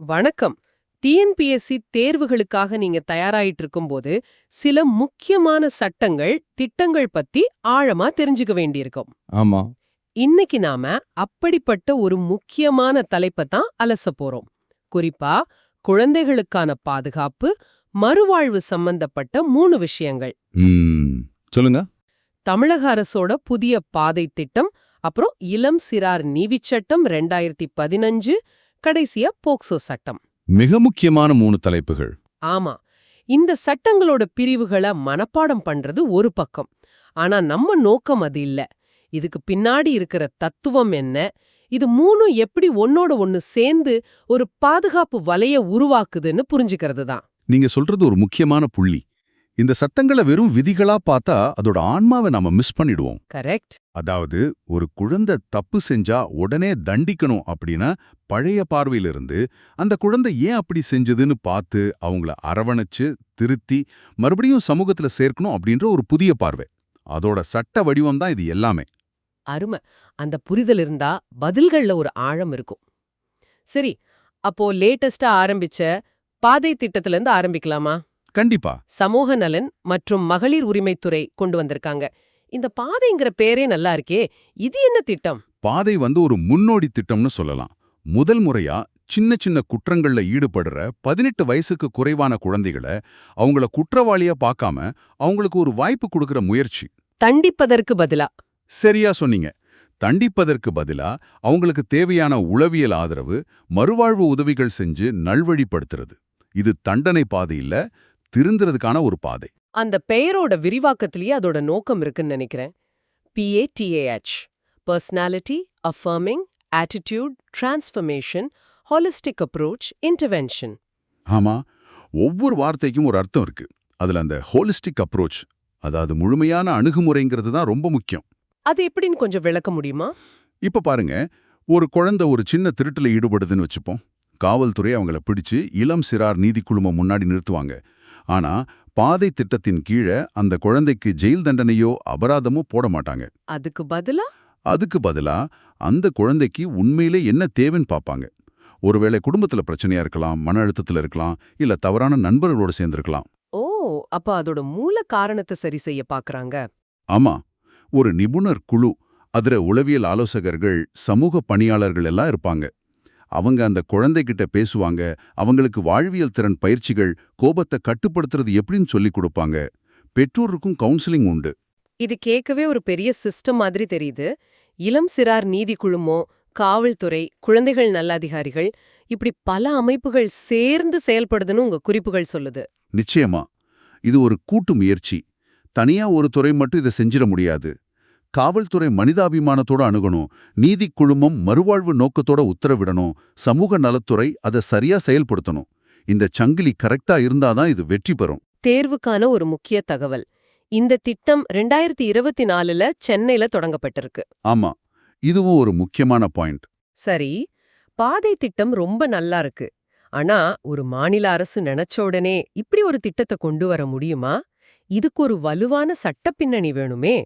வணக்கம். டிஎன்பிஎஸ்சி தேர்வுகளுக்காக நீங்க தயாராயிட்டு இருக்கும்போது சில முக்கியமான சட்டங்கள், திட்டங்கள் பத்தி ஆழமா தெரிஞ்சுக்க வேண்டியிருக்கும். ஆமா. இன்னைக்கு நாம அப்படிப்பட்ட ஒரு முக்கியமான தலைப்பை தான் அலச போறோம். குறிப்பா குழந்தைகளுக்கான பாதுகாப்பு, மறுவாழ்வு சம்பந்தப்பட்ட 3 விஷயங்கள். சொல்லுங்க. தமிழக அரசோட புதிய பாதை திட்டம், அப்புறம் இளம் சிறார் நீதிச் சட்டம் 2015, கடைசியா போக்சோ சட்டம். மிக முக்கியமான 3 தலைப்புகள். ஆமா, இந்த சட்டங்களோட பிரிவுகளை மனப்பாடம் பண்றது ஒரு பக்கம். ஆனா நம்ம நோக்கம் அது இல்ல. இதுக்கு பின்னாடி இருக்கிற தத்துவம் என்ன, இது 3 எப்படி ஒன்னோட ஒன்னு சேர்ந்து ஒரு பாதுகாப்பு வலைய உருவாக்குதுன்னு புரிஞ்சுக்கிறது தான். நீங்க சொல்றது ஒரு முக்கியமான புள்ளி. இந்த சட்டங்களை வெறும் விதிகளா பார்த்தா அதோட ஆன்மாவை நாம மிஸ் பண்ணிடுவோம். கரெக்ட். அதாவது ஒரு குழந்தை தப்பு செஞ்சா உடனே தண்டிக்கணும் அப்படின்னா பழைய பார்வையிலிருந்து அந்த குழந்தை ஏன் அப்படி செஞ்சதுன்னு பார்த்து அவங்கள அரவணைச்சு திருத்தி மறுபடியும் சமூகத்துல சேர்க்கணும் அப்படின்ற ஒரு புதிய பார்வை. அதோட சட்ட வடிவம் தான் இது எல்லாமே. அருமை. அந்த புரிதல் இருந்தா பதில்கள்ல ஒரு ஆழம் இருக்கும். சரி, அப்போ லேட்டஸ்டா ஆரம்பிச்ச பாதை திட்டத்துல இருந்து ஆரம்பிக்கலாமா? கண்டிப்பா. சமூக நலன் மற்றும் மகளிர் உரிமைத்துறை கொண்டு வந்திருக்காங்க. இந்த பாதைங்கிற பேரே நல்லா இருக்கே, இது என்ன திட்டம்? பாதை ஒரு முன்னோடி திட்டம்னு சொல்லலாம். முதல் முறையா சின்ன சின்ன குற்றங்கள்ல ஈடுபடுற 18 வயசுக்கு குறைவான குழந்தைகளை அவங்கள குற்றவாளியா பார்க்காம அவங்களுக்கு ஒரு வாய்ப்பு கொடுக்கிற முயற்சி. தண்டிப்பதற்கு பதிலா. சரியா சொன்னீங்க. தண்டிப்பதற்கு பதிலா அவங்களுக்கு தேவையான உளவியல் ஆதரவு, மறுவாழ்வு உதவிகள் செஞ்சு நல்வழிப்படுத்துறது. இது தண்டனை பாதை இல்ல, திருந்துறதுக்கான ஒரு பாதை. அந்த பெயரோட விரிவாக்கத்திலேயே அதோட நோக்கம் இருக்குன்னு நினைக்கிறேன். PATAH, personality affirming attitude transformation holistic approach intervention. ஆமா, ஒவ்வொரு வார்த்தைக்கும் ஒரு அர்த்தம் இருக்கு. அதுல அந்த ஹோலிஸ்டிக் அப்ரோச், அதாவது முழுமையான அணுகுமுறைங்கிறது தான் ரொம்ப முக்கியம். அது எப்படின்னு கொஞ்சம் விளக்க முடியுமா? இப்ப பாருங்க, ஒரு குழந்தை ஒரு சின்ன திருட்டுல ஈடுபடுதுன்னு வச்சுப்போம். காவல்துறை அவங்கள பிடிச்சு இளம் சிறார் நீதிக்குழுமம் முன்னாடி நிறுத்துவாங்க. ஆனா பாதை திட்டத்தின் கீழே அந்த குழந்தைக்கு ஜெயில் தண்டனையோ அபராதமோ போட மாட்டாங்க. அதுக்கு பதிலா அந்த குழந்தைக்கு உண்மையிலே என்ன தேவைன்னு பார்ப்பாங்க. ஒருவேளை குடும்பத்துல பிரச்சனையா இருக்கலாம், மன அழுத்தத்துல இருக்கலாம், இல்ல தவறான நண்பர்களோட சேர்ந்திருக்கலாம். ஓ, அப்ப அதோட மூல காரணத்தை சரி செய்ய பாக்குறாங்க. ஆமா, ஒரு நிபுணர் குழு, அதுல உளவியல் ஆலோசகர்கள், சமூக பணியாளர்கள் எல்லாம் இருப்பாங்க. அவங்க அந்த குழந்தைகிட்ட பேசுவாங்க, அவங்களுக்கு வாழ்வியல் திறன் பயிற்சிகள், கோபத்தை கட்டுப்படுத்துறது எப்படின்னு சொல்லிக் கொடுப்பாங்க. பெற்றோருக்கும் கவுன்சிலிங் உண்டு. இது கேட்கவே ஒரு பெரிய சிஸ்டம் மாதிரி தெரியுது. இளம் சிறார் நீதி குழுமோ, காவல்துறை, குழந்தைகள் நல அதிகாரிகள், இப்படி பல அமைப்புகள் சேர்ந்து செயல்படுதுன்னு உங்க குறிப்புகள் சொல்லுது. நிச்சயமா, இது ஒரு கூட்டு முயற்சி. தனியா ஒரு துறை மட்டும் இதை செஞ்சிட முடியாது. காவல்துறை மனிதாபிமானத்தோட அணுகணும், நீதி குழுமம் மறுவாழ்வு நோக்கத்தோட உத்தரவிடணும், சமூக நலத்துறை அதை சரியா செயல்படுத்தணும். இந்த சங்கிலி கரெக்டா இருந்தாதான் இது வெற்றி பெறும். தேர்வுக்கான ஒரு முக்கிய தகவல், இந்த திட்டம் 2024ல சென்னையில தொடங்கப்பட்டிருக்கு. ஆமா, இதுவும் ஒரு முக்கியமான பாயிண்ட். சரி, பாதை திட்டம் ரொம்ப நல்லா இருக்கு. ஆனா ஒரு மாநில அரசு நினைச்ச உடனே இப்படி ஒரு திட்டத்தை கொண்டு வர முடியுமா? இதுக்கு ஒரு வலுவான சட்ட பின்னணி வேணுமே.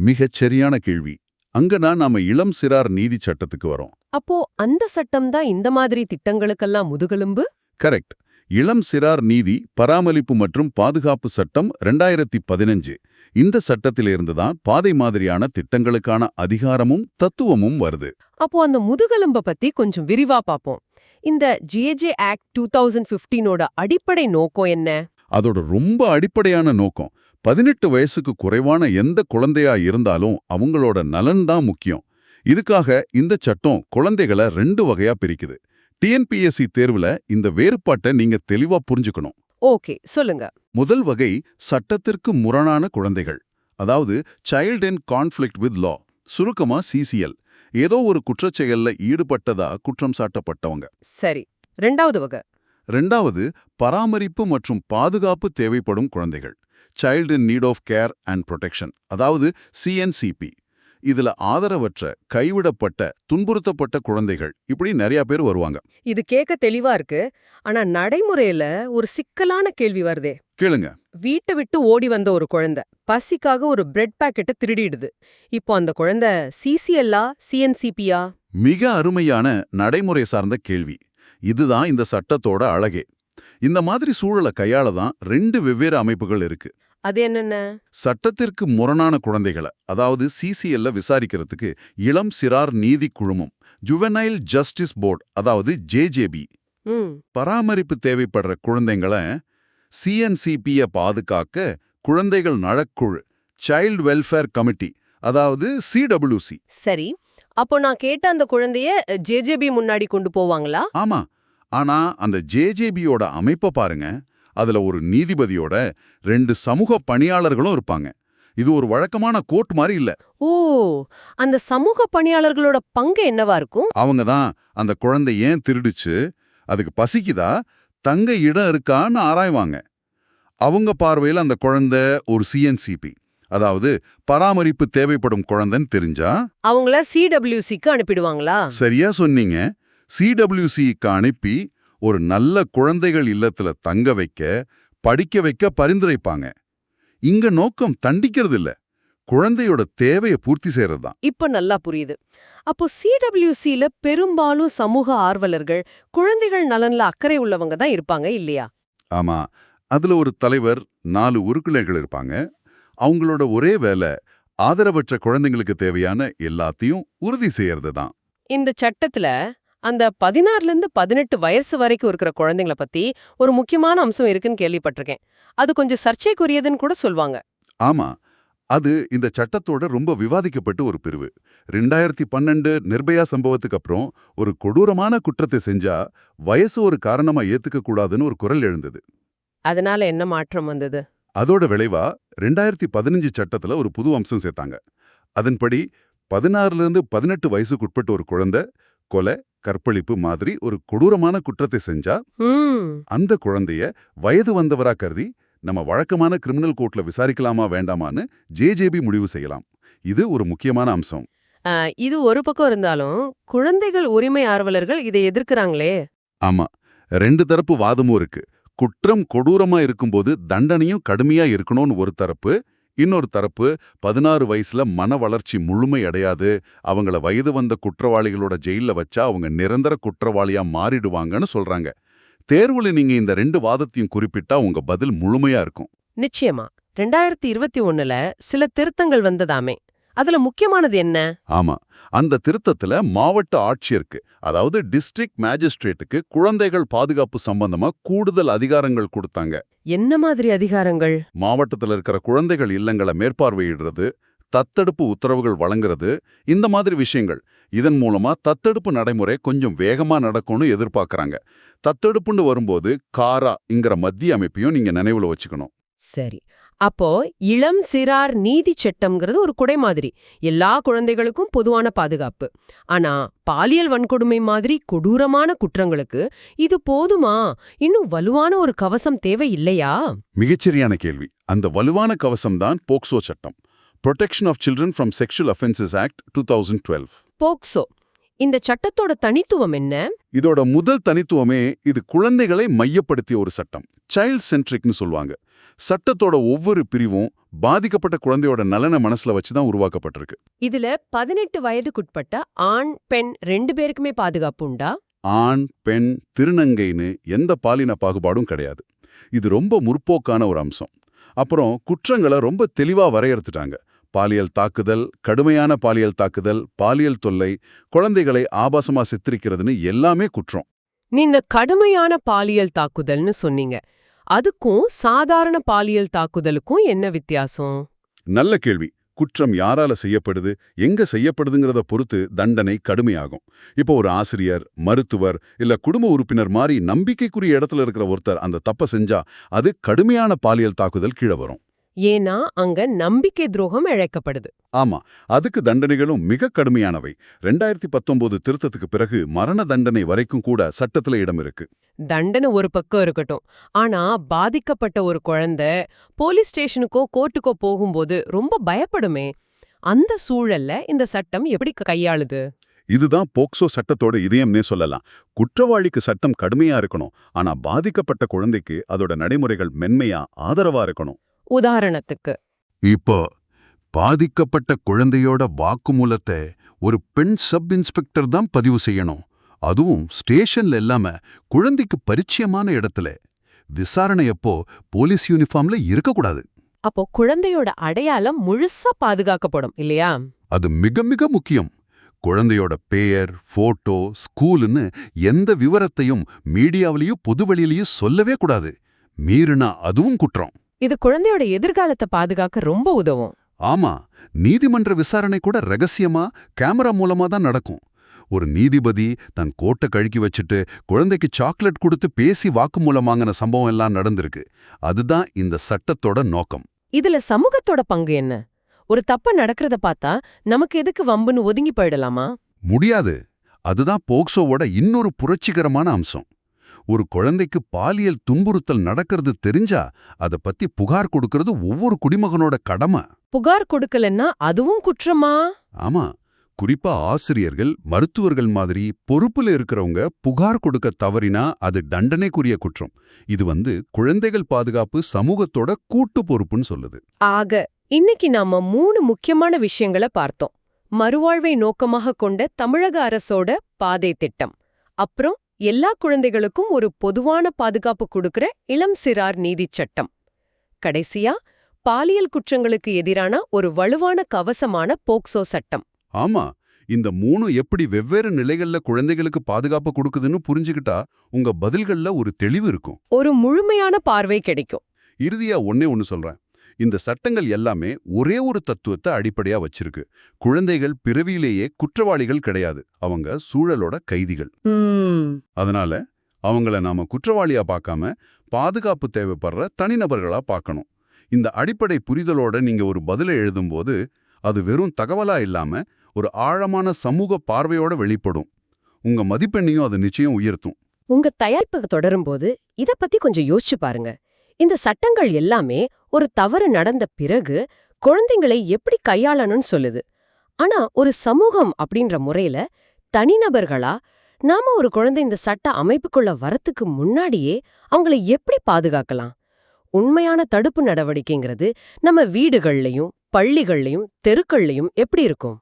மிகச் சரியான கேள்வி. அங்கதான் நாம இளம் சிறார் நீதி சட்டத்துக்கு வரோம். அப்போ அந்த சட்டம் தான் இந்த மாதிரி திட்டங்களுக்கெல்லாம் முதுகெலும்பு? கரெக்ட். இளம் சிறார் நீதி பராமரிப்பு மற்றும் பாதுகாப்பு சட்டம் 2015. இந்த சட்டத்திலிருந்து தான் பாதை மாதிரியான திட்டங்களுக்கான அதிகாரமும் தத்துவமும் வருது. அப்போ அந்த முதுகெலும்ப பத்தி கொஞ்சம் விரிவா பாப்போம். இந்த ஜேஜே ஆக்ட் 2015ஓட அடிப்படை நோக்கம் என்ன? அதோட ரொம்ப அடிப்படையான நோக்கம், 18 வயசுக்கு குறைவான எந்த குழந்தையா இருந்தாலும் அவங்களோட நலன் தான் முக்கியம். இதுக்காக இந்த சட்டம் குழந்தைகளை 2 வகையா பிரிக்குது. டிஎன்பிஎஸ்சி தேர்வுல இந்த வேறுபாட்டை நீங்க தெளிவா புரிஞ்சுக்கணும். ஓகே, சொல்லுங்க. முதல் வகை சட்டத்திற்கு முரணான குழந்தைகள், அதாவது சைல்ட் இன் கான்ஃப்ளிக்ட் வித் லா, சுருக்கமா சிசிஎல். ஏதோ ஒரு குற்றச்செயல்ல ஈடுபட்டதா குற்றம் சாட்டப்பட்டவங்க. சரி, ரெண்டாவது வகை. ரெண்டாவது பராமரிப்பு மற்றும் பாதுகாப்பு தேவைப்படும் குழந்தைகள், child in need of care and protection, அதாவது சிஎன்சிபி. இதுல ஆதரவற்ற, கைவிடப்பட்ட, துன்புறுத்தப்பட்ட குழந்தைகள், இப்படி நிறைய பேர் வருவாங்க. இது கேட்க தெளிவா இருக்கு. ஆனா நடைமுறையில ஒரு சிக்கலான கேள்வி வருதே. கேளுங்க. வீட்டை விட்டு ஓடி வந்த ஒரு குழந்தை பசிக்காக ஒரு பிரெட் பாக்கெட்டை திருடிடுது. இப்போ அந்த குழந்தை சிசிஎல்லா சிஎன்சிபியா? மிக அருமையான நடைமுறை சார்ந்த கேள்வி. இதுதான் இந்த சட்டத்தோட அழகே. இந்த மாதிரி சூழலை கையாள தான் 2 வெவ்வேறு அமைப்புகள் இருக்கு. அது என்னென்ன? சட்டத்திற்கு முரணான குழந்தைகளை, அதாவது சிசிஎல்ல விசாரிக்கிறதுக்கு இளம் சிறார் நீதி குழுமம், ஜுவனைல் ஜஸ்டிஸ் போர்ட், அதாவது ஜேஜேபி. ம். பராமரிப்பு தேவைப்படுற குழந்தைங்களை சிஎன்சிபியை பாதுகாக்க குழந்தைகள் நலக்குழு, சைல்டு வெல்ஃபேர் கமிட்டி, அதாவது சிடபிள்யூசி. சரி. அப்போ நான் கேட்ட அந்த குழந்தைய ஜேஜேபி முன்னாடி கொண்டு போவாங்களா? ஆமா. ஆனா அந்த ஜேஜேபியோட அமைப்பை பாருங்க. அதுல ஒரு நீதிபதியோட 2 சமூக பணியாளர்களும் இருப்பாங்க. இது ஒரு வழக்கமான கோர்ட் மாதிரி இல்ல. ஓ, அந்த சமூக பணியாளர்களோட பங்கு என்னவா இருக்கும்? அவங்க தான் அந்த குழந்தை ஏன் திருடுச்சு, அதுக்கு பசிக்குதா, தங்க இடம் இருக்கான்னு ஆராய்வாங்க. அவங்க பார்வையில் அந்த குழந்தை ஒரு சிஎன்சிபி, அதாவது பராமரிப்பு தேவைப்படும் குழந்தைன்னு தெரிஞ்சா அவங்கள சிடபிள்யூசிக்கு அனுப்பிடுவாங்களா? சரியா சொன்னீங்க. சிடபிள்யூசிக்கு அனுப்பி ஒரு நல்ல குழந்தைகள் இல்லத்துல தங்க வைக்க, படிக்க வைக்க பரிந்துரைப்பாங்க. இங்க நோக்கம் தண்டிக்கிறது இல்ல, குழந்தையோட தேவையை பூர்த்தி செய்யறது தான். இப்ப நல்லா புரியுது. அப்போ சிடபிள்யூசில பெரும்பாலும் சமூக ஆர்வலர்கள், குழந்தைகள் நலன்ல அக்கறை உள்ளவங்க தான் இருப்பாங்க இல்லையா? ஆமா. அதுல ஒரு தலைவர், 4 உறுப்பினர்கள் இருப்பாங்க. அவங்களோட ஒரே வேலை ஆதரவற்ற குழந்தைங்களுக்கு தேவையான எல்லாத்தையும் உறுதி செய்யறது தான். இந்த சட்டத்துல அந்த 16ல இருந்து 18 வயசு வரைக்கும் இருக்கிற குழந்தைங்கள பத்தி ஒரு முக்கியமான அம்சம் இருக்குன்னு கேள்விப்பட்டிருக்கேன். அது கொஞ்சம் சர்ச்சைக்குரியதுன்னு கூட சொல்வாங்க. ஆமா. அது இந்த சட்டத்தோட ரொம்ப விவாதிக்கப்பட்ட ஒரு பிரிவு. 2012 நிர்பயா சம்பவத்துக்கு அப்புறம் ஒரு கொடூரமான குற்றத்தை செஞ்சா வயசு ஒரு காரணமா ஏத்துக்க கூடாதுன்னு ஒரு குரல் எழுந்தது. அதனால என்ன மாற்றம் வந்தது? அதோட விளைவா 2015 சட்டத்துல ஒரு புது அம்சம் சேர்த்தாங்க. அதன்படி 16லிருந்து 18 வயசுக்குட்பட்ட ஒரு குழந்தை கொலை, கற்பழிப்பு மாதிரி ஒரு கொடூரமான குற்றத்தை செஞ்சா ம். அந்த குழந்தைய வயது வந்தவரா கருதி நம்ம வழக்கமான கிரிமினல் கோர்ட்ல விசாரிக்கலாமா வேண்டாமான்னு ஜேஜேபி முடிவு செய்யலாம். இது ஒரு முக்கியமான அம்சம். இது ஒரு பக்கம் இருந்தாலும் குழந்தைகள் உரிமை ஆர்வலர்கள் இதை எதிர்க்கறாங்களே. ஆமா, 2 தரப்பு வாதமும் இருக்கு. குற்றம் கொடூரமா இருக்கும்போது தண்டனையும் கடுமையா இருக்கணும்னு ஒரு தரப்பு, இன்னொரு தரப்பு 16 வயசுல மன வளர்ச்சி முழுமை அடையாது, அவங்கள வயது வந்த குற்றவாளிகளோட ஜெயில வச்சா அவங்க நிரந்தர குற்றவாளியா மாறிடுவாங்கன்னு சொல்றாங்க. தேர்வுல நீங்க இந்த 2 வாதத்தையும் குறிப்பிட்டா உங்க பதில் முழுமையா இருக்கும். நிச்சயமா 2021ல சில திருத்தங்கள் வந்ததாமே. அதுல முக்கியமானது என்ன? ஆமா, அந்த திருத்தத்துல மாவட்ட ஆட்சியருக்கு, அதாவது டிஸ்ட்ரிக்ட் மேஜிஸ்ட்ரேட்டுக்கு குழந்தைகள் பாதுகாப்பு சம்பந்தமா கூடுதல் அதிகாரங்கள் கொடுத்தாங்க. என்ன மாதிரி அதிகாரங்கள்? மாவட்டத்துல இருக்கிற குழந்தைகள் இல்லங்களை மேற்பார்வையிடுறது, தத்தெடுப்பு உத்தரவுகள் வழங்குறது, இந்த மாதிரி விஷயங்கள். இதன் மூலமா தத்தெடுப்பு நடைமுறை கொஞ்சம் வேகமா நடக்கும்னு எதிர்பார்க்கறாங்க. தத்தெடுப்புன்னு வரும்போது காராங்கிற மத்திய அமைப்பையும் நீங்க நினைவுல வச்சுக்கணும். சரி. அப்போ இளம் சிறார் நீதி சட்டம்ங்கிறது ஒரு குடை மாதிரி, எல்லா குழந்தைகளுக்கும் பொதுவான பாதுகாப்பு. ஆனா பாலியல் வன்கொடுமை மாதிரி கொடூரமான குற்றங்களுக்கு இது போதுமா? இன்னும் வலுவான ஒரு கவசம் தேவை இல்லையா? மிகச்சரியான கேள்வி. அந்த வலுவான கவசம்தான் போக்சோ சட்டம், Protection of Children from Sexual Offenses Act 2012. POCSO இந்த சட்டத்தோட தனித்துவம் என்ன? இதோட முதல் தனித்துவமே இது குழந்தைகளை மையப்படுத்திய ஒரு சட்டம், சைல்ட் சென்ட்ரிக்னு சொல்லுவாங்க. சட்டத்தோட ஒவ்வொரு பிரிவும் பாதிக்கப்பட்ட குழந்தையோட நலனை மனசுல வச்சுதான் உருவாக்கப்பட்டிருக்கு. இதுல 18 வயதுக்குட்பட்ட ஆண் பெண் 2 பேருக்குமே பாதுகாப்பு உண்டா? ஆண் பெண் திருநங்கைன்னு எந்த பாலின பாகுபாடும் கிடையாது. இது ரொம்ப முற்போக்கான ஒரு அம்சம். அப்புறம் குற்றங்களை ரொம்ப தெளிவா வரையறுத்துட்டாங்க. பாலியல் தாக்குதல், கடுமையான பாலியல் தாக்குதல், பாலியல் தொல்லை, குழந்தைகளை ஆபாசமா சித்தரிக்கிறதுன்னு எல்லாமே குற்றம். நீ இந்த கடுமையான பாலியல் தாக்குதல்னு சொன்னீங்க. அதுக்கும் சாதாரண பாலியல் தாக்குதலுக்கும் என்ன வித்தியாசம்? நல்ல கேள்வி. குற்றம் யாரால செய்யப்படுது, எங்க செய்யப்படுதுங்கிறத பொறுத்து தண்டனை கடுமையாகும். இப்போ ஒரு ஆசிரியர், மருத்துவர் இல்ல குடும்ப உறுப்பினர் மாதிரி நம்பிக்கைக்குரிய இடத்துல இருக்கிற ஒருத்தர் அந்த தப்ப செஞ்சா அது கடுமையான பாலியல் தாக்குதல் கீழே வரும். ஏன்னா அங்க நம்பிக்கை துரோகம் இழைக்கப்படுது. ஆமா, அதுக்கு தண்டனைகளும் மிக கடுமையானவை. 2019 திருத்தத்துக்கு பிறகு மரண தண்டனை வரைக்கும் கூட சட்டத்துல இடம் இருக்கு. தண்டனை ஒரு பக்கம் இருக்கட்டும், ஆனா பாதிக்கப்பட்ட ஒரு குழந்தை போலீஸ் ஸ்டேஷனுக்கோ கோர்ட்டுக்கோ போகும்போது ரொம்ப பயப்படுமே. அந்த சூழல்ல இந்த சட்டம் எப்படி கையாளுது? இதுதான் போக்சோ சட்டத்தோட இதயம்னே சொல்லலாம். குற்றவாளிக்கு சட்டம் கடுமையா இருக்கணும், ஆனா பாதிக்கப்பட்ட குழந்தைக்கு அதோட நடைமுறைகள் மென்மையா ஆதரவா இருக்கணும். உதாரணத்துக்கு, இப்போ பாதிக்கப்பட்ட குழந்தையோட வாக்குமூலத்தை ஒரு பெண் சப் இன்ஸ்பெக்டர் தான் பதிவு செய்யணும். அதுவும் ஸ்டேஷன்ல இல்லாம குழந்தைக்கு பரிச்சயமான இடத்துல. விசாரணையப்போ போலீஸ் யூனிஃபார்ம்ல இருக்கக்கூடாது. அப்போ குழந்தையோட அடையாளம் முழுசா பாதுகாக்கப்படும் இல்லையா? அது மிக மிக முக்கியம். குழந்தையோட பெயர், போட்டோ, ஸ்கூலுன்னு எந்த விவரத்தையும் மீடியாவிலையும் பொதுவெளியிலையும் சொல்லவே கூடாது. மீறினா அதுவும் குற்றம். இது குழந்தையோட எதிர்காலத்தை பாதுகாக்க ரொம்ப உதவும். ஆமா, நீதிமன்ற விசாரணை கூட ரகசியமா கேமரா மூலமா தான் நடக்கும். ஒரு நீதிபதி தன் கோட்டை கழுக்கி வச்சுட்டு குழந்தைக்கு சாக்லேட் கொடுத்து பேசி வாக்குமூலம் வாங்கின சம்பவம் எல்லாம் நடந்திருக்கு. அதுதான் இந்த சட்டத்தோட நோக்கம். இதுல சமூகத்தோட பங்கு என்ன? ஒரு தப்பு நடக்கிறத பார்த்தா நமக்கு எதுக்கு வம்புன்னு ஒதுங்கி போயிடலாமா? முடியாது. அதுதான் போக்சோவோட இன்னொரு புரட்சிகரமான அம்சம். ஒரு குழந்தைக்கு பாலியல் துன்புறுத்தல் நடக்கிறது தெரிஞ்சா அத பத்தி புகார் கொடுக்கறது ஒவ்வொரு குடிமகனோட கடமை. புகார் கொடுக்கலன்னா அதுவும் குற்றமா? ஆமா, குறிப்பா ஆசிரியர்கள், மருத்துவர்கள் மாதிரி பொறுப்புல இருக்கிறவங்க புகார் கொடுக்க தவறினா அது தண்டனைக்குரிய குற்றம். இது குழந்தைகள் பாதுகாப்பு சமூகத்தோட கூட்டு பொறுப்புன்னு சொல்லுது. ஆக இன்னைக்கு நாம 3 முக்கியமான விஷயங்களை பார்த்தோம். மறுவாழ்வை நோக்கமாக கொண்ட தமிழக அரசோட பாதை திட்டம், அப்புறம் எல்லா குழந்தைகளுக்கும் ஒரு பொதுவான பாதுகாப்பு கொடுக்கிற இளம் சிறார் நீதிச் சட்டம், கடைசியா பாலியல் குற்றங்களுக்கு எதிரான ஒரு வலுவான கவசமான போக்சோ சட்டம். ஆமா, இந்த 3 எப்படி வெவ்வேறு நிலைகள்ல குழந்தைகளுக்கு பாதுகாப்பு கொடுக்குதுன்னு புரிஞ்சுக்கிட்டா உங்க பதில்கள்ல ஒரு தெளிவு இருக்கும். ஒரு முழுமையான பார்வை கிடைக்கும். இறுதியா ஒண்ணு சொல்றேன். இந்த சட்டங்கள் எல்லாமே ஒரே ஒரு தத்துவத்தை அடிப்படையா வச்சிருக்கு. குழந்தைகள் பிறவியிலேயே குற்றவாளிகள் கிடையாது. அவங்க சூழலோட கைதிகள். அதனால அவங்கள நாம குற்றவாளியா பார்க்காம பாதுகாப்பு தேவைப்படுற தனிநபர்களா பார்க்கணும். இந்த அடிப்படை புரிதலோட நீங்க ஒரு பதிலை எழுதும்போது அது வெறும் தகவலா இல்லாம ஒரு ஆழமான சமூக பார்வையோட வெளிப்படும். உங்க மதிப்பெண்ணையும் அது நிச்சயம் உயர்த்தும். உங்க தயாரிப்பு தொடரும்போது இத பத்தி கொஞ்சம் யோசிச்சு பாருங்க. இந்த சட்டங்கள் எல்லாமே ஒரு தவறு நடந்த பிறகு குழந்தைங்களை எப்படி கையாளணும்னு சொல்லுது. ஆனா ஒரு சமூகம் அப்படின்ற முறையில தனிநபர்களா நாம ஒரு குழந்தை இந்த சட்ட அமைப்புக்குள்ள வரத்துக்கு முன்னாடியே அவங்கள எப்படி பாதுகாக்கலாம்? உண்மையான தடுப்பு நடவடிக்கைங்கிறது நம்ம வீடுகள்லயும், பள்ளிகள்லயும், தெருக்கள்லயும் எப்படி இருக்கும்?